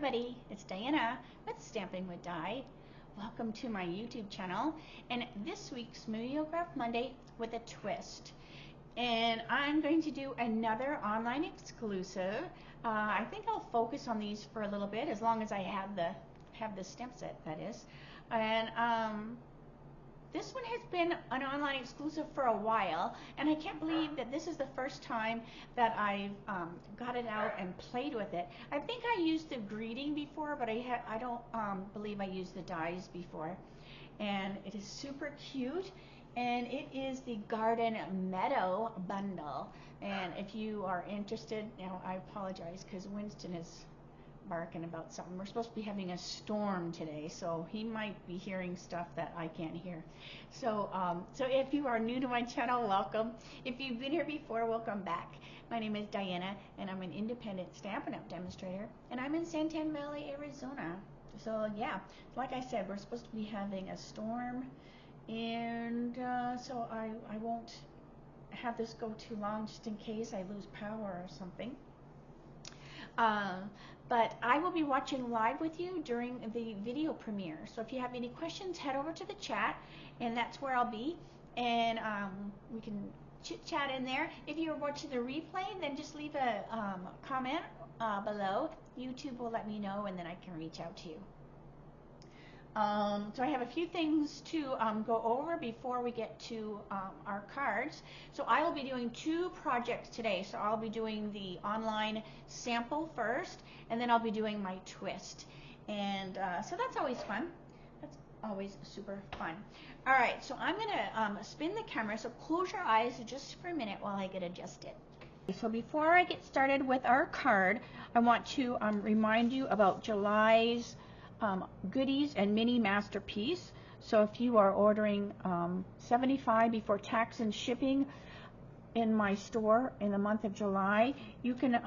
everybody, it's Diana with Stamping with Di. Welcome to my YouTube channel, and this week's Mimeograph Monday with a twist. And I'm going to do another online exclusive. I think I'll focus on these for a little bit, as long as I have the stamp set, that is. And this one has been an online exclusive for a while, and I can't believe that this is the first time that I've got it out and played with it. I think I used the greeting before, but I don't believe I used the dies before. And it is super cute, and it is the Garden Meadow Bundle. And if you are interested, now I apologize because Winston is barking about something. We're supposed to be having a storm today, so he might be hearing stuff that I can't hear. So if you are new to my channel, welcome. If you've been here before, welcome back. My name is Diana, and I'm an independent Stampin' Up demonstrator, and I'm in Santan Valley, Arizona. So yeah, like I said, we're supposed to be having a storm, and so I won't have this go too long, just in case I lose power or something. But I will be watching live with you during the video premiere. So if you have any questions, head over to the chat, and that's where I'll be. And we can chit-chat in there. If you're watching the replay, then just leave a comment below. YouTube will let me know, and then I can reach out to you. So I have a few things to go over before we get to our cards. So I will be doing two projects today. So I'll be doing the online sample first, and then I'll be doing my twist. And so that's always fun. That's always super fun. All right, so I'm going to spin the camera. So close your eyes just for a minute while I get adjusted. So before I get started with our card, I want to remind you about July's goodies and mini masterpiece. So if you are ordering $75 before tax and shipping in my store in the month of July, you can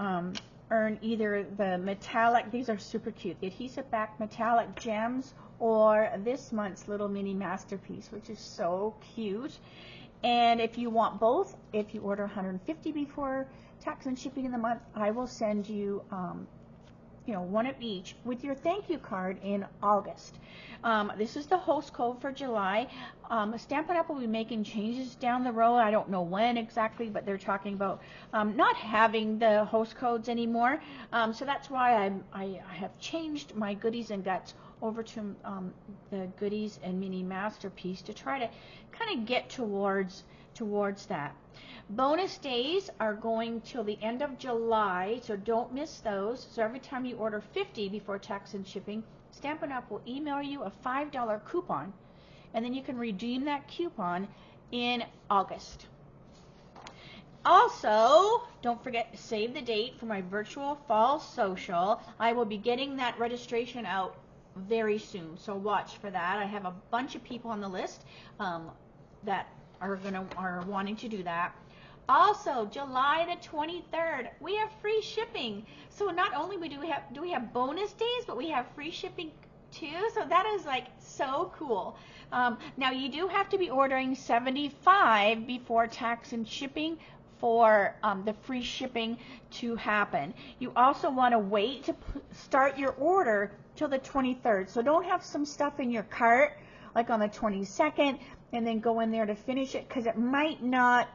earn either the metallic, these are super cute, the adhesive back metallic gems, or this month's little mini masterpiece, which is so cute. And if you want both, if you order $150 before tax and shipping in the month, I will send you one of each with your thank you card in August. This is the host code for July. Stampin' Up will be making changes down the road. I don't know when exactly, but they're talking about not having the host codes anymore. So that's why I have changed my goodies and guts over to the goodies and mini masterpiece to try to kind of get towards that. Bonus days are going till the end of July, so don't miss those. So every time you order $50 before tax and shipping, Stampin' Up will email you a $5 coupon, and then you can redeem that coupon in August. Also, don't forget to save the date for my virtual fall social. I will be getting that registration out very soon, so watch for that. I have a bunch of people on the list that are wanting to do that. Also, July the 23rd, we have free shipping. So not only do we have bonus days, but we have free shipping too. So that is like so cool. Now you do have to be ordering $75 before tax and shipping for the free shipping to happen. You also want to wait to start your order till the 23rd. So don't have some stuff in your cart like on the 22nd and then go in there to finish it, because it might not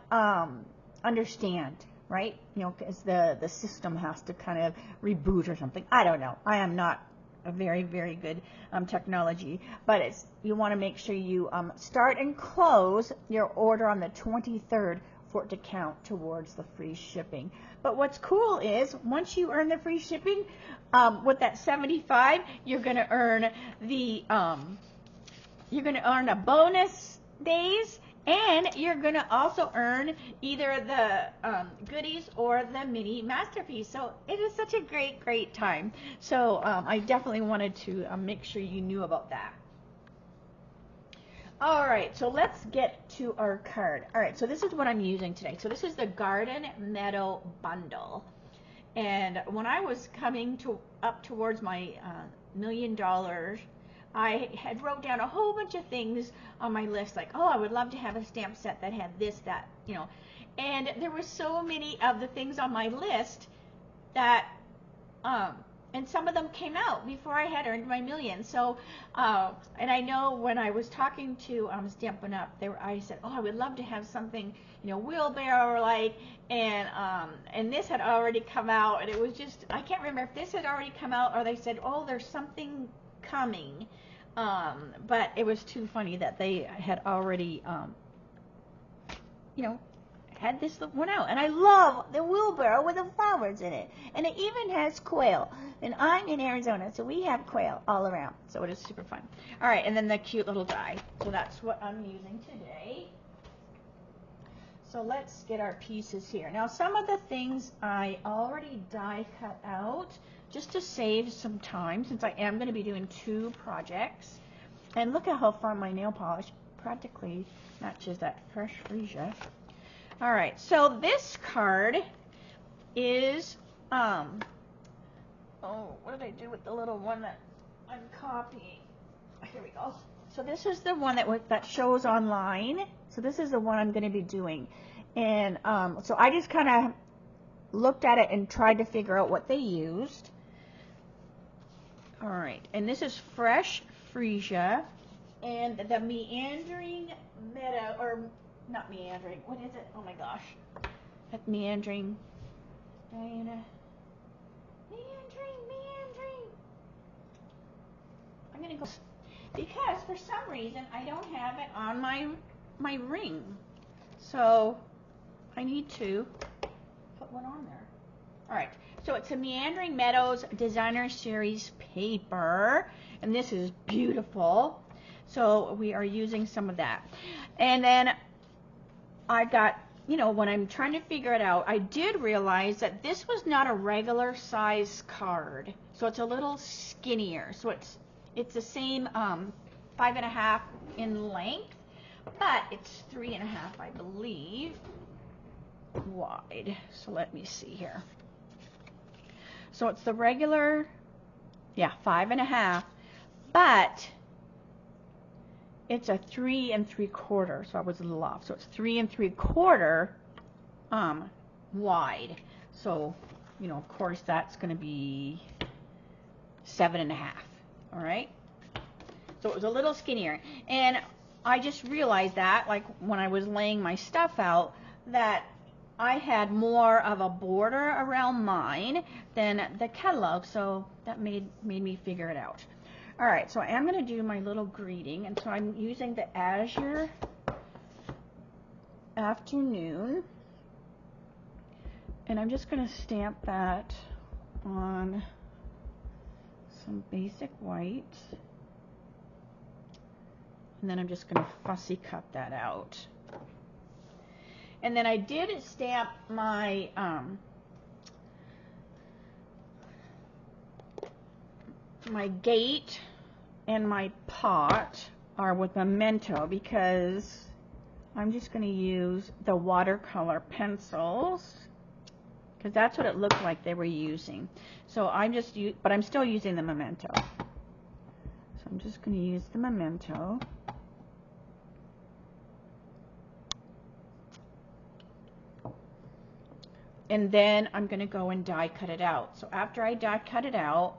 understand, right? Because the system has to kind of reboot or something. I don't know. I am not a very good technology, but you want to make sure you start and close your order on the 23rd for it to count towards the free shipping. But what's cool is once you earn the free shipping with that $75, you're going to earn a bonus days, and you're going to also earn either the goodies or the mini masterpiece. So it is such a great time. So I definitely wanted to make sure you knew about that. All right, so let's get to our card. All right, so this is what I'm using today. So this is the Garden Meadow Bundle. And when I was coming up towards my $1 million, I had wrote down a whole bunch of things on my list, like, oh, I would love to have a stamp set that had this, that, and there were so many of the things on my list that and some of them came out before I had earned my million. So, and I know when I was talking to Stampin' Up, I said, oh, I would love to have something, you know, wheelbarrow like, and this had already come out, and it was just, I can't remember if this had already come out or they said, oh, there's something coming, but it was too funny that they had already, you know, had this one out. And I love the wheelbarrow with the flowers in it, and it even has quail, and I'm in Arizona, so we have quail all around, so it is super fun. All right, and then the cute little die, so that's what I'm using today. So let's get our pieces here. Now some of the things I already die cut out just to save some time, since I am going to be doing 2 projects. And look at how far my nail polish practically matches that fresh freesia. All right, so this card is, oh, what did I do with the little one that I'm copying? Here we go. So this is the one that shows online. So this is the one I'm going to be doing. And so I just kind of looked at it and tried to figure out what they used. All right, and this is fresh freesia, and the meandering meadow, or not meandering, what is it? Oh my gosh. That meandering, Diana. Meandering. I'm gonna go, because for some reason I don't have it on my ring. So I need to put one on there. All right, so it's a Meandering Meadows Designer Series paper, and this is beautiful. So we are using some of that. And then I got, you know, when I'm trying to figure it out, I did realize that this was not a regular size card. So it's a little skinnier. So it's the same 5.5 in length, but it's 3.5, I believe, wide. So let me see here. So it's the regular, yeah, 5.5, but it's a 3 3/4, so I was a little off. So it's 3 3/4 wide. So, you know, of course that's going to be 7.5. All right. So it was a little skinnier, and I just realized that, like when I was laying my stuff out, that I had more of a border around mine than the catalog, so that made me figure it out. All right, so I am going to do my little greeting, and so I'm using the Azure Afternoon, and I'm just going to stamp that on some basic white, and then I'm just going to fussy cut that out. And then I did stamp my my gate and my pot are with Memento, because I'm just going to use the watercolor pencils, because that's what it looked like they were using. So but I'm still using the Memento. So I'm just going to use the Memento. And then I'm going to go and die cut it out. So after I die cut it out,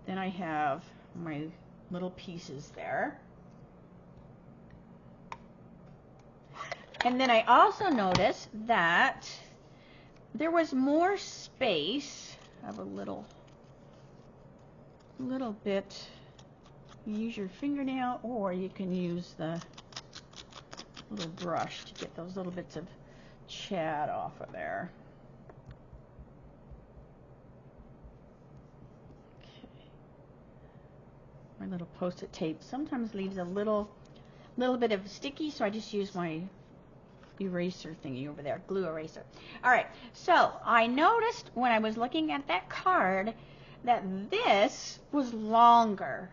then I have my little pieces there. And then I also noticed that there was more space. I have a little bit. You use your fingernail, or you can use the little brush to get those little bits of chat off of there. My little post-it tape sometimes leaves a little bit of sticky, so I just use my eraser thingy over there, glue eraser. All right, so I noticed when I was looking at that card that this was longer.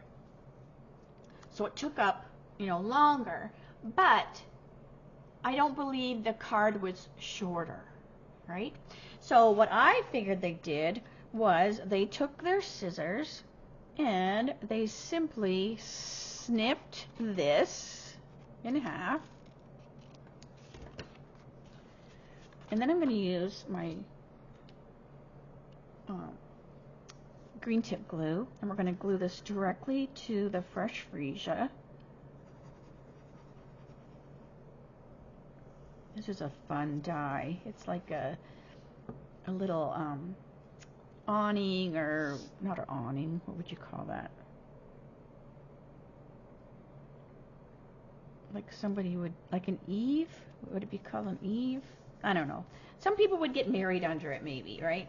So it took up, you know, longer, but I don't believe the card was shorter, right? So what I figured they did was they took their scissors and they simply snipped this in half. And then I'm going to use my green tip glue, and we're going to glue this directly to the fresh freesia. This is a fun die. It's like a little awning, or not an awning, what would you call that? Like somebody would, like an eave? Would it be called an eave? I don't know. Some people would get married under it maybe, right?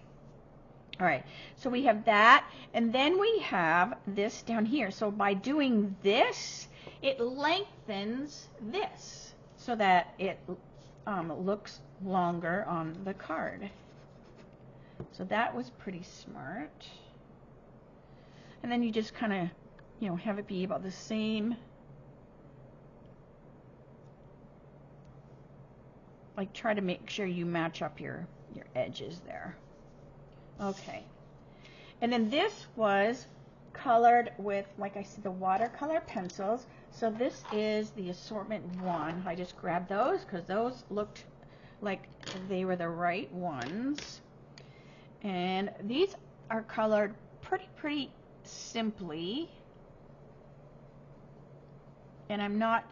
All right, so we have that, and then we have this down here. So by doing this, it lengthens this so that it looks longer on the card. So that was pretty smart. And then you just kind of, you know, have it be about the same. Like try to make sure you match up your edges there. Okay. And then this was colored with, like I said, the watercolor pencils. So this is the assortment 1. I just grabbed those because those looked like they were the right ones. And these are colored pretty simply. And I'm not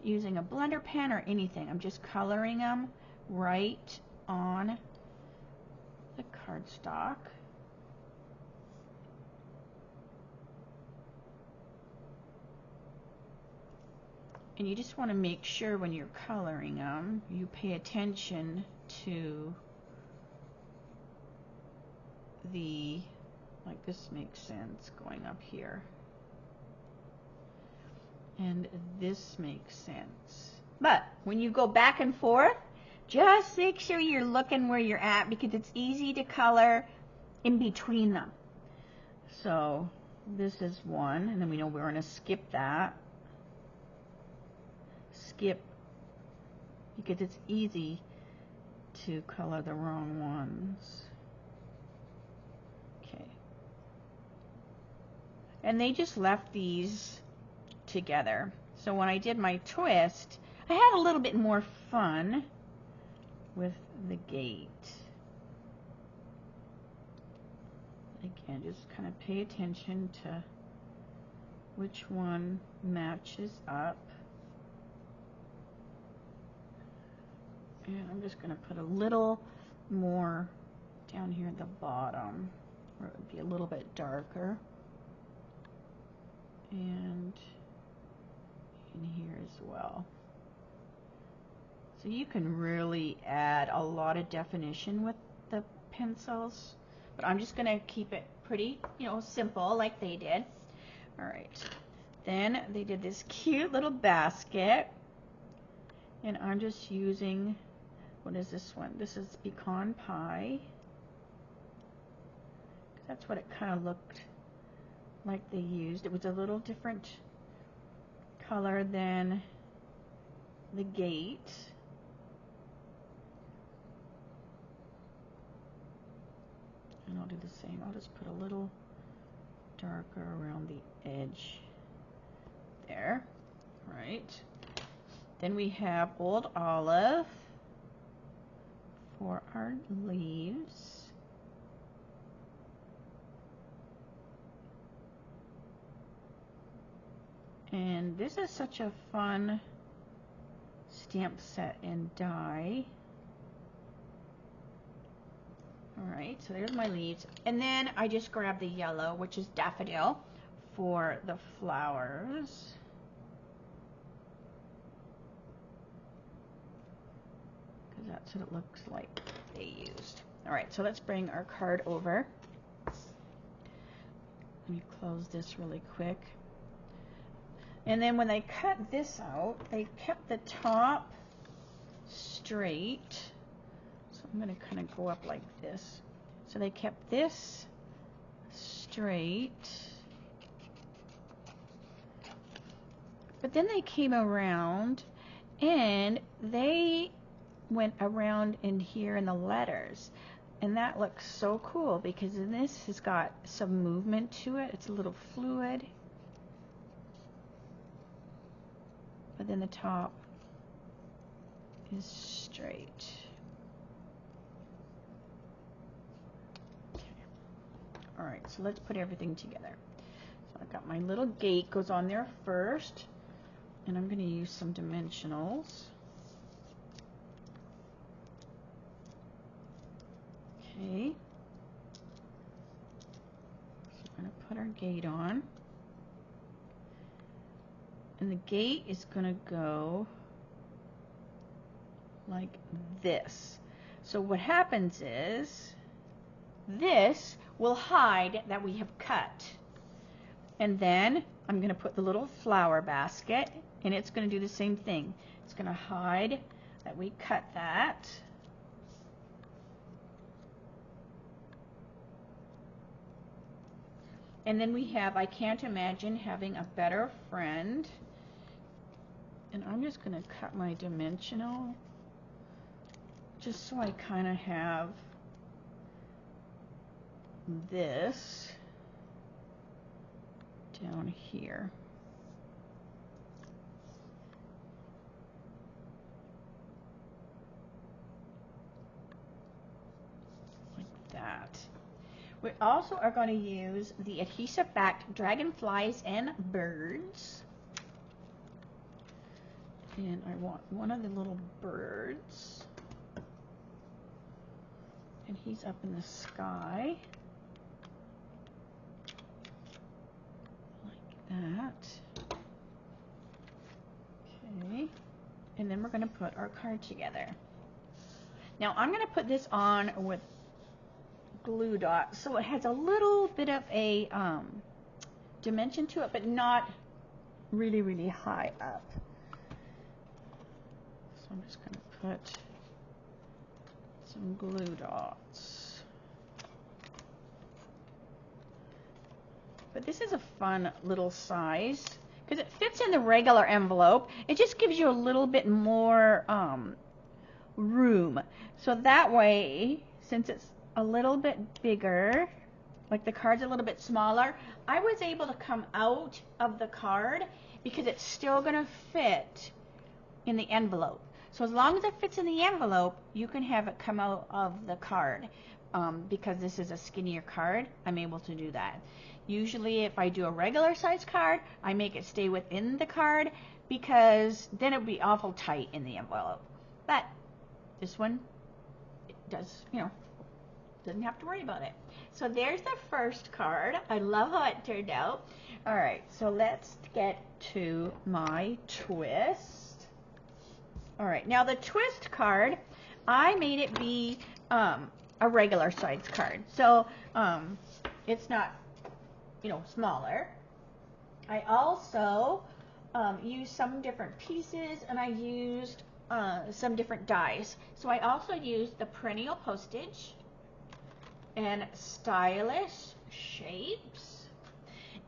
using a blender pen or anything. I'm just coloring them right on the cardstock. And you just want to make sure when you're coloring them, you pay attention to the, like this makes sense going up here. And this makes sense. But when you go back and forth, just make sure you're looking where you're at, because it's easy to color in between them. So this is one, and then we know we're going to skip that. Skip, because it's easy to color the wrong ones. Okay. And they just left these together. So when I did my twist, I had a little bit more fun with the gate. Again, just kind of pay attention to which one matches up. And I'm just going to put a little more down here at the bottom, where it would be a little bit darker. And in here as well. So you can really add a lot of definition with the pencils, but I'm just going to keep it pretty, you know, simple like they did. All right. Then they did this cute little basket, and I'm just using, what is this one? This is pecan pie. That's what it kind of looked like they used. It was a little different color than the gate. And I'll do the same. I'll just put a little darker around the edge there. Right. Then we have Old Olive for our leaves. And this is such a fun stamp set and die. Alright, so there's my leaves. And then I just grabbed the yellow, which is daffodil, for the flowers. Because that's what it looks like they used. Alright, so let's bring our card over. Let me close this really quick. And then when they cut this out, they kept the top straight. So I'm going to kind of go up like this. So they kept this straight. But then they came around and they went around in here in the letters. And that looks so cool because this has got some movement to it. It's a little fluid. But then the top is straight. Okay. Alright, so let's put everything together. So I've got my little gate goes on there first, and I'm going to use some dimensionals. Okay. So we're going to put our gate on. And the gate is going to go like this. So what happens is this will hide that we have cut. And then I'm going to put the little flower basket, and it's going to do the same thing. It's going to hide that we cut that. And then we have, I can't imagine having a better friend. And I'm just going to cut my dimensional just so I kind of have this down here. Like that. We also are going to use the adhesive backed dragonflies and birds. And I want one of the little birds. And he's up in the sky. Like that. Okay. And then we're going to put our card together. Now I'm going to put this on with glue dots, so it has a little bit of a dimension to it, but not really, really high up. So I'm just going to put some glue dots. But this is a fun little size because it fits in the regular envelope. It just gives you a little bit more room. So that way, since it's a little bit bigger, like the card's a little bit smaller, I was able to come out of the card because it's still going to fit in the envelope. So as long as it fits in the envelope, you can have it come out of the card. Because this is a skinnier card, I'm able to do that. Usually if I do a regular size card, I make it stay within the card because then it would be awful tight in the envelope. But this one, it does, you know, doesn't have to worry about it. So there's the first card. I love how it turned out. Alright, so let's get to my twist. Alright, now the twist card, I made it be a regular size card. So it's not, you know, smaller. I also used some different pieces, and I used some different dies. So I also used the perennial postage and stylish shapes.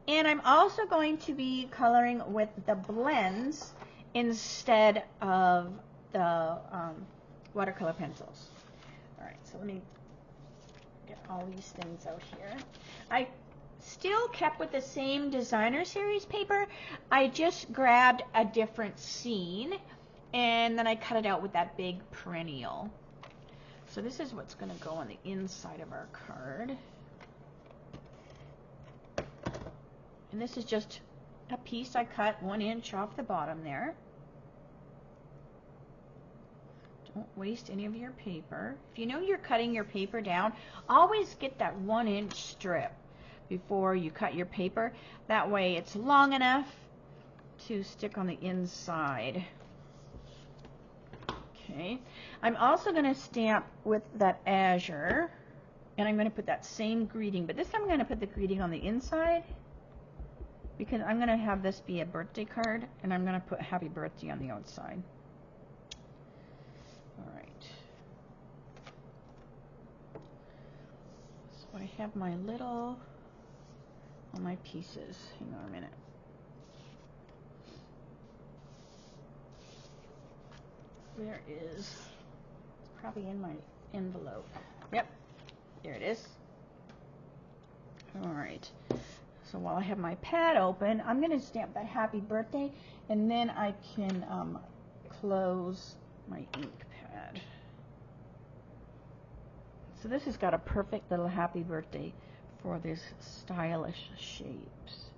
And I'm also going to be coloring with the blends instead of the watercolor pencils. Alright, so let me get all these things out here. I still kept with the same designer series paper. I just grabbed a different scene and then I cut it out with that big perennial. So this is what's going to go on the inside of our card. And this is just a piece I cut 1 inch off the bottom there. Don't waste any of your paper. If you know you're cutting your paper down, always get that 1 inch strip before you cut your paper. That way it's long enough to stick on the inside. Okay, I'm also going to stamp with that azure, and I'm going to put that same greeting, but this time I'm going to put the greeting on the inside because I'm going to have this be a birthday card, and I'm going to put happy birthday on the outside. Alright, so I have my little, all my pieces. Hang on a minute. Where is, it's probably in my envelope. Yep, there it is. Alright, so while I have my pad open, I'm going to stamp that happy birthday, and then I can close my ink pad. So this has got a perfect little happy birthday for these stylish shapes.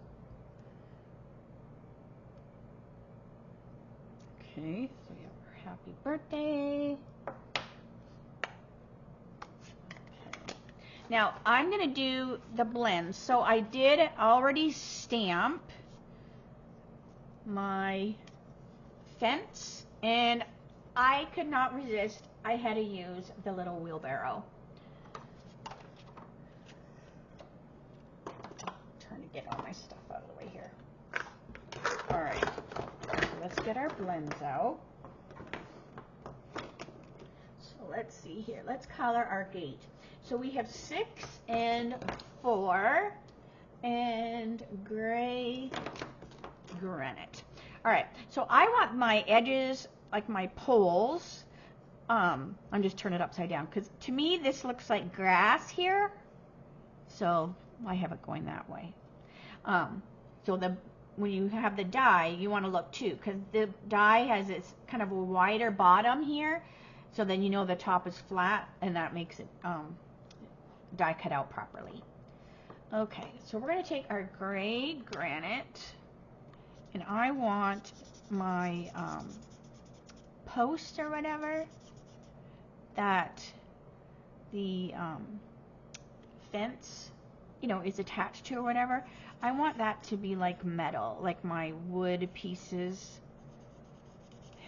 Okay, so we have our happy birthday. Okay. Now I'm going to do the blends. So I did already stamp my fence, and I could not resist. I had to use the little wheelbarrow. Trying to get all my stuff out of the way here. All right, so let's get our blends out. So let's see here. Let's color our gate. So we have 6 and 4 and gray granite. All right, so I want my edges, like my poles, I'm just turning it upside down because to me this looks like grass here, so I have it going that way. So when you have the die, you want to look too, because the die has this kind of a wider bottom here, so then you know the top is flat, and that makes it die cut out properly. Okay, so we're going to take our gray granite, and I want my post or whatever that the fence, you know, is attached to or whatever. I want that to be like metal, like my wood pieces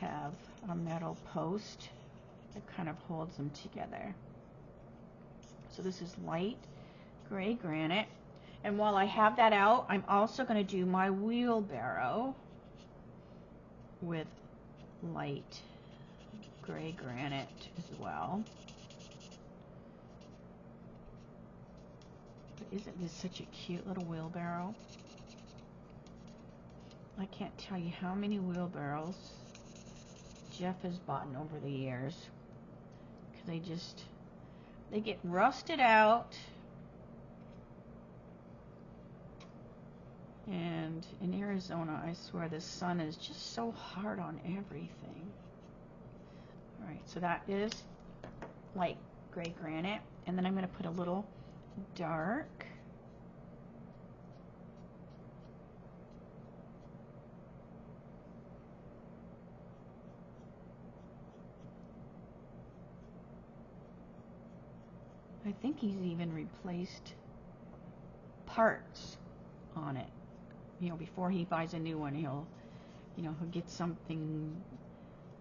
have a metal post that kind of holds them together. So this is light gray granite. And while I have that out, I'm also going to do my wheelbarrow with light gray granite as well. But isn't this such a cute little wheelbarrow? I can't tell you how many wheelbarrows Jeff has bought over the years, because they get rusted out. And in Arizona, I swear the sun is just so hard on everything. Alright, so that is light gray granite. And then I'm going to put a little dark. I think he's even replaced parts on it. You know, before he buys a new one, he'll get something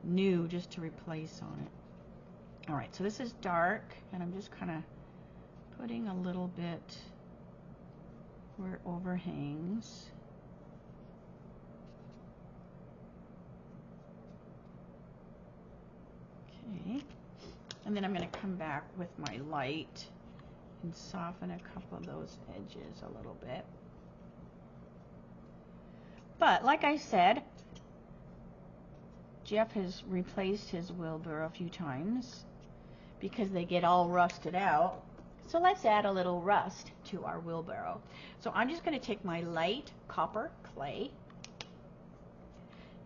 new just to replace on it. All right, so this is dark, and I'm just kind of putting a little bit where it overhangs. Okay, and then I'm going to come back with my light and soften a couple of those edges a little bit. But like I said, Jeff has replaced his wheelbarrow a few times because they get all rusted out. So let's add a little rust to our wheelbarrow. So I'm just going to take my light copper clay,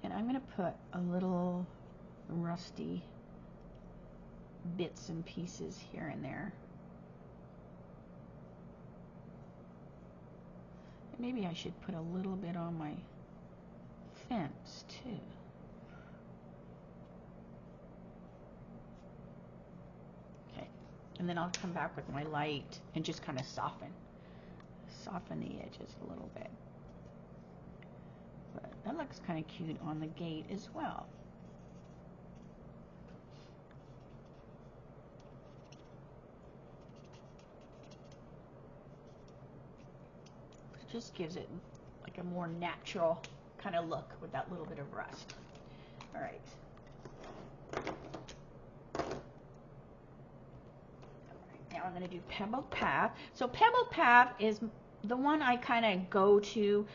and I'm going to put a little rusty bits and pieces here and there. Maybe I should put a little bit on my fence too. Okay, and then I'll come back with my light and just kind of soften the edges a little bit. But that looks kind of cute on the gate as well. It just gives it like a more natural kind of look with that little bit of rust. All right. Now I'm going to do Pebbled Path. So Pebbled Path is the one I kind of go to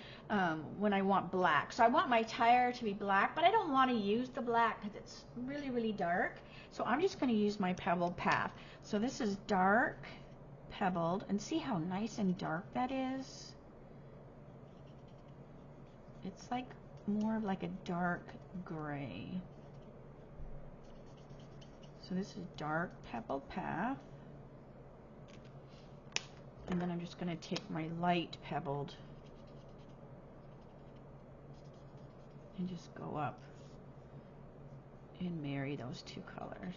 when I want black. So I want my tire to be black, but I don't want to use the black because it's really, really dark. So I'm just going to use my Pebbled Path. So this is dark pebbled, and see how nice and dark that is? It's like more of like a dark gray. So this is dark Pebbled Path. And then I'm just going to take my light pebbled and just go up and marry those two colors.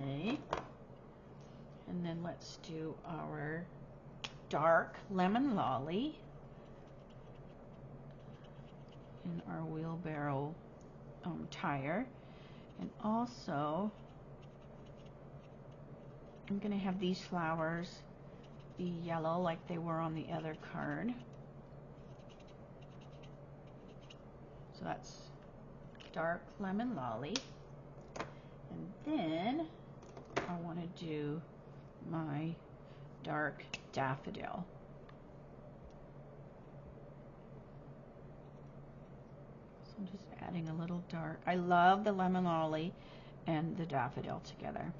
Okay. And then let's do our dark lemon lolly in our wheelbarrow tire. And also, I'm going to have these flowers be yellow like they were on the other card. So that's dark lemon lolly. And then I want to do my dark daffodil. So I'm just adding a little dark. I love the lemon lolly and the daffodil together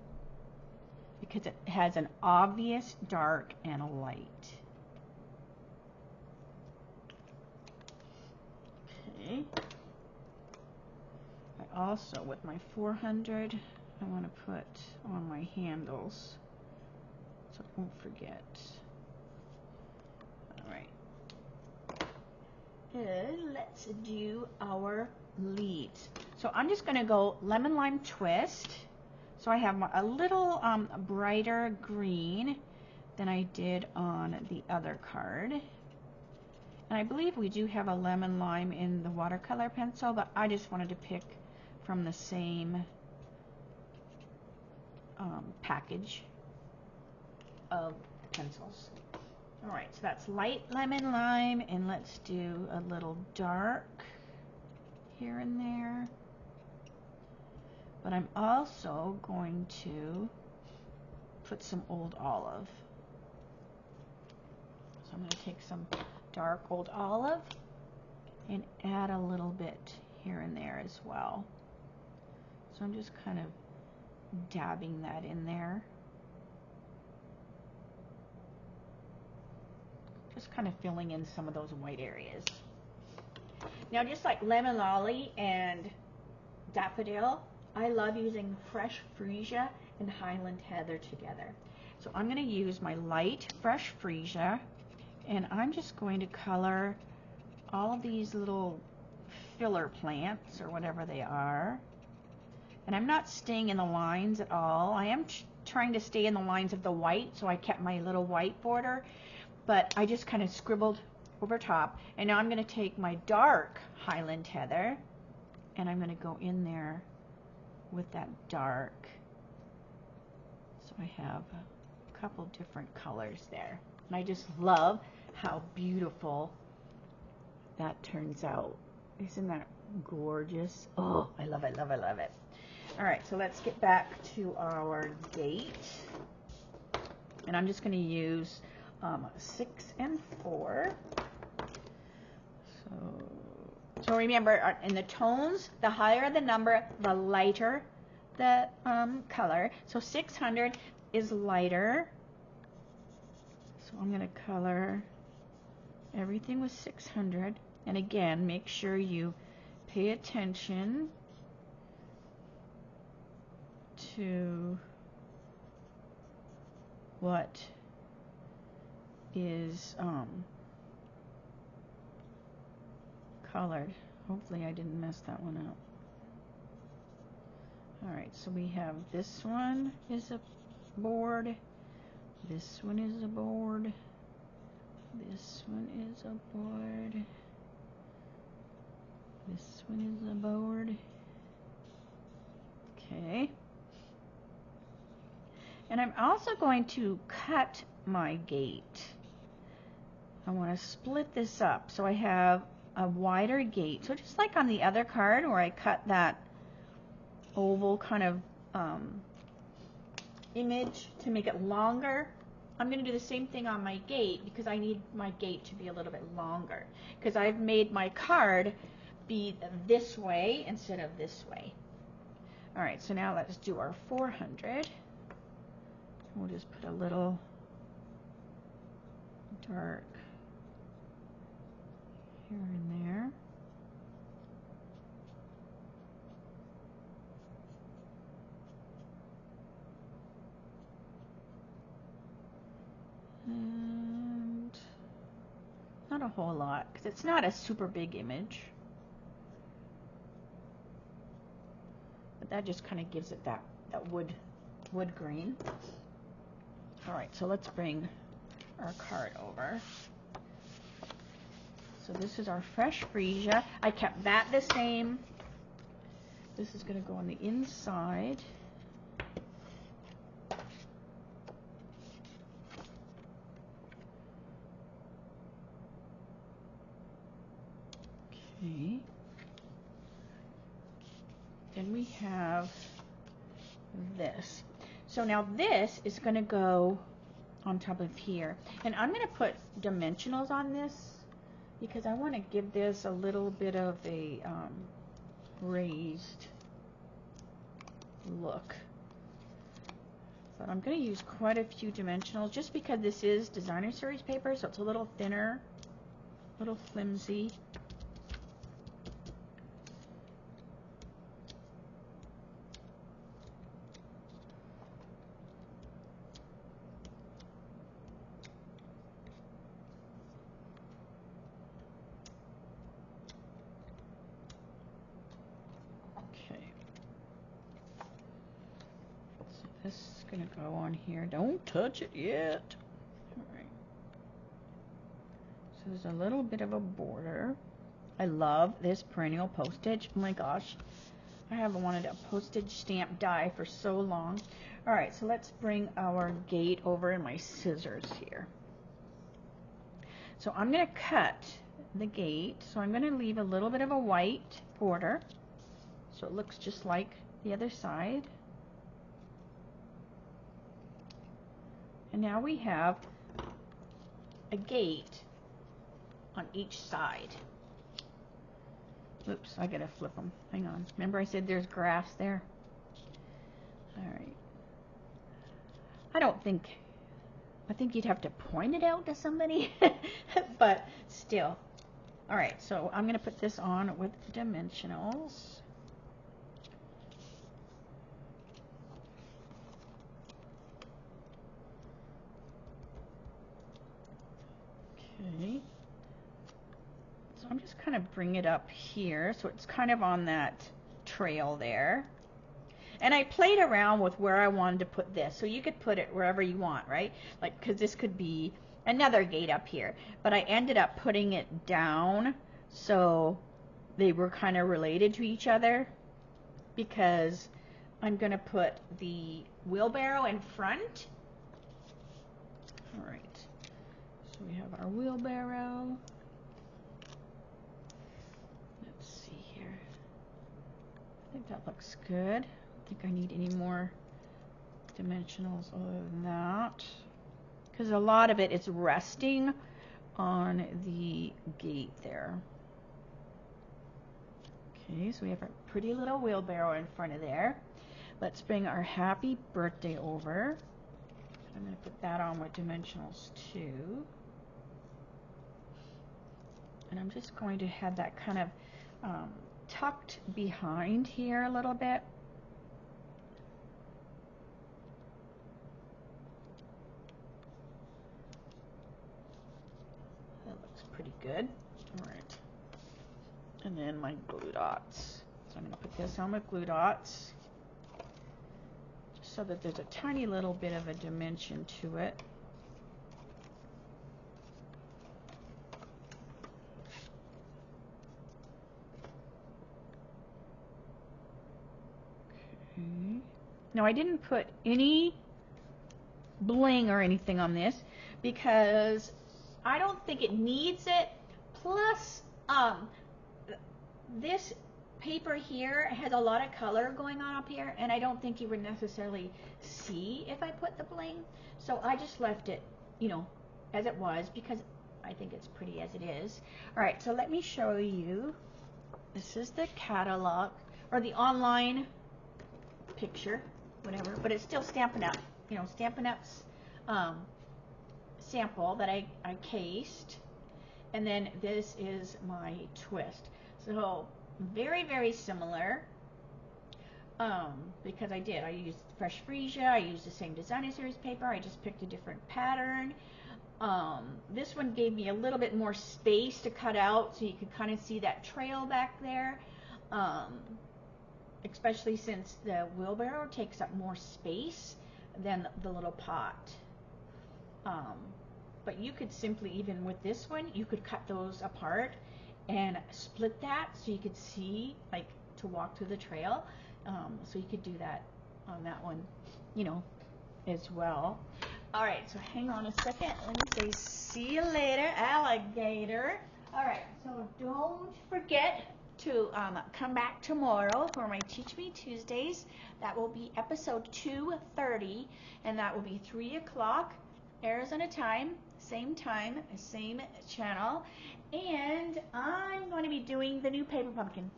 because it has an obvious dark and a light. Okay. I also, with my 400, I want to put on my handles so I won't forget. Alright. Let's do our leaves. So I'm just going to go lemon lime twist. So I have a little brighter green than I did on the other card. And I believe we do have a lemon lime in the watercolor pencil, but I just wanted to pick from the same package of pencils. Alright, so that's light lemon lime, and let's do a little dark here and there. But I'm also going to put some old olive. So I'm going to take some dark old olive and add a little bit here and there as well. So I'm just kind of dabbing that in there. Just kind of filling in some of those white areas. Now, just like lemon lolly and daffodil, I love using fresh freesia and Highland heather together. So I'm going to use my light fresh freesia, and I'm just going to color all of these little filler plants or whatever they are. And I'm not staying in the lines at all. I am trying to stay in the lines of the white, so I kept my little white border, but I just kind of scribbled over top. And now I'm going to take my dark Highland heather and I'm going to go in there with that dark. So I have a couple different colors there. And I just love how beautiful that turns out. Isn't that gorgeous? Oh, I love it, love it, love it. All right, so let's get back to our date. And I'm just going to use 6 and 4. So remember, in the tones, the higher the number, the lighter the color. So 600 is lighter. So I'm going to color everything with 600. And again, make sure you pay attention to what is colored. Hopefully I didn't mess that one up. Alright, so we have this one is a board, this one is a board, this one is a board, this one is a board. Okay. And I'm also going to cut my gate. I want to split this up so I have a wider gate. So just like on the other card where I cut that oval kind of image to make it longer, I'm going to do the same thing on my gate because I need my gate to be a little bit longer because I've made my card be this way instead of this way. Alright, so now let's do our 400. We'll just put a little dark here and there. Not a whole lot, because it's not a super big image. But that just kind of gives it that wood grain. All right, so let's bring our card over. So this is our fresh freesia. I kept that the same. This is going to go on the inside. Okay. Then we have this. So now this is going to go on top of here. And I'm going to put dimensionals on this because I want to give this a little bit of a raised look. So I'm going to use quite a few dimensionals just because this is designer series paper, so it's a little thinner, a little flimsy. This is going to go on here. Don't touch it yet. Alright. So there's a little bit of a border. I love this perennial postage. Oh my gosh. I haven't wanted a postage stamp die for so long. Alright, so let's bring our gate over in my scissors here. So I'm going to cut the gate. So I'm going to leave a little bit of a white border. So it looks just like the other side. And now we have a gate on each side. Oops, I gotta flip them. Hang on. Remember I said there's grass there? Alright. I think you'd have to point it out to somebody. But still. Alright, so I'm gonna put this on with dimensionals. Okay, so I'm just kind of bring it up here so it's kind of on that trail there. And I played around with where I wanted to put this, so you could put it wherever you want, right? Like, because this could be another gate up here, but I ended up putting it down so they were kind of related to each other, because I'm going to put the wheelbarrow in front. All right. So we have our wheelbarrow. Let's see here. I think that looks good. I think I need any more dimensionals other than that, because a lot of it is resting on the gate there. Okay, so we have our pretty little wheelbarrow in front of there. Let's bring our happy birthday over. I'm going to put that on with dimensionals too. And I'm just going to have that kind of tucked behind here a little bit. That looks pretty good. All right. And then my glue dots. So I'm going to put this on with glue dots, just so that there's a tiny little bit of a dimension to it. Now I didn't put any bling or anything on this because I don't think it needs it. Plus, this paper here has a lot of color going on up here, and I don't think you would necessarily see if I put the bling. So I just left it, you know, as it was, because I think it's pretty as it is. All right, so let me show you. This is the catalog, or the online picture, whatever, but it's still Stampin' Up. You know, Stampin' Up's sample that I cased, and then this is my twist. So very, very similar, because I used fresh freesia, I used the same designer series paper, I just picked a different pattern. This one gave me a little bit more space to cut out, so you could kind of see that trail back there, especially since the wheelbarrow takes up more space than the little pot. But you could simply, even with this one, you could cut those apart and split that so you could see, like, to walk through the trail. So you could do that on that one, you know, as well. All right, so hang on a second. Let me say see you later, alligator. All right, so don't forget to come back tomorrow for my Teach Me Tuesdays. That will be episode 230, and that will be 3 o'clock Arizona time, same channel. And I'm going to be doing the new paper pumpkin.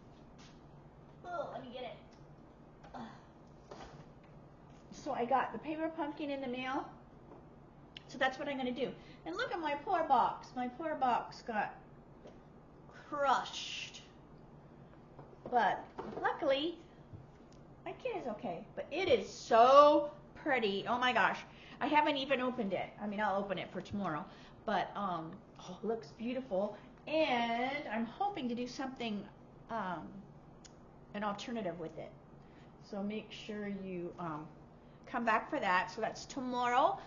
Oh, let me get it. So I got the paper pumpkin in the mail. So that's what I'm going to do. And look at my poor box. My poor box got crushed. But luckily, my kid is okay. But it is so pretty. Oh my gosh. I haven't even opened it. I mean, I'll open it for tomorrow. But it looks beautiful. And I'm hoping to do something, an alternative with it. So make sure you come back for that. So that's tomorrow.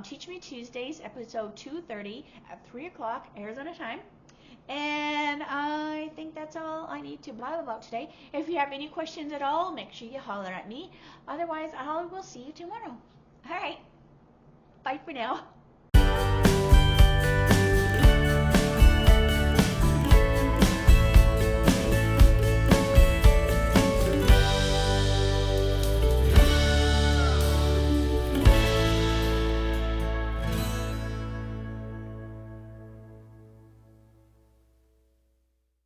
Teach Me Tuesdays, episode 230 at 3 o'clock Arizona time. And I think that's all I need to blab about today. If you have any questions at all, make sure you holler at me. Otherwise, I will see you tomorrow. All right. Bye for now.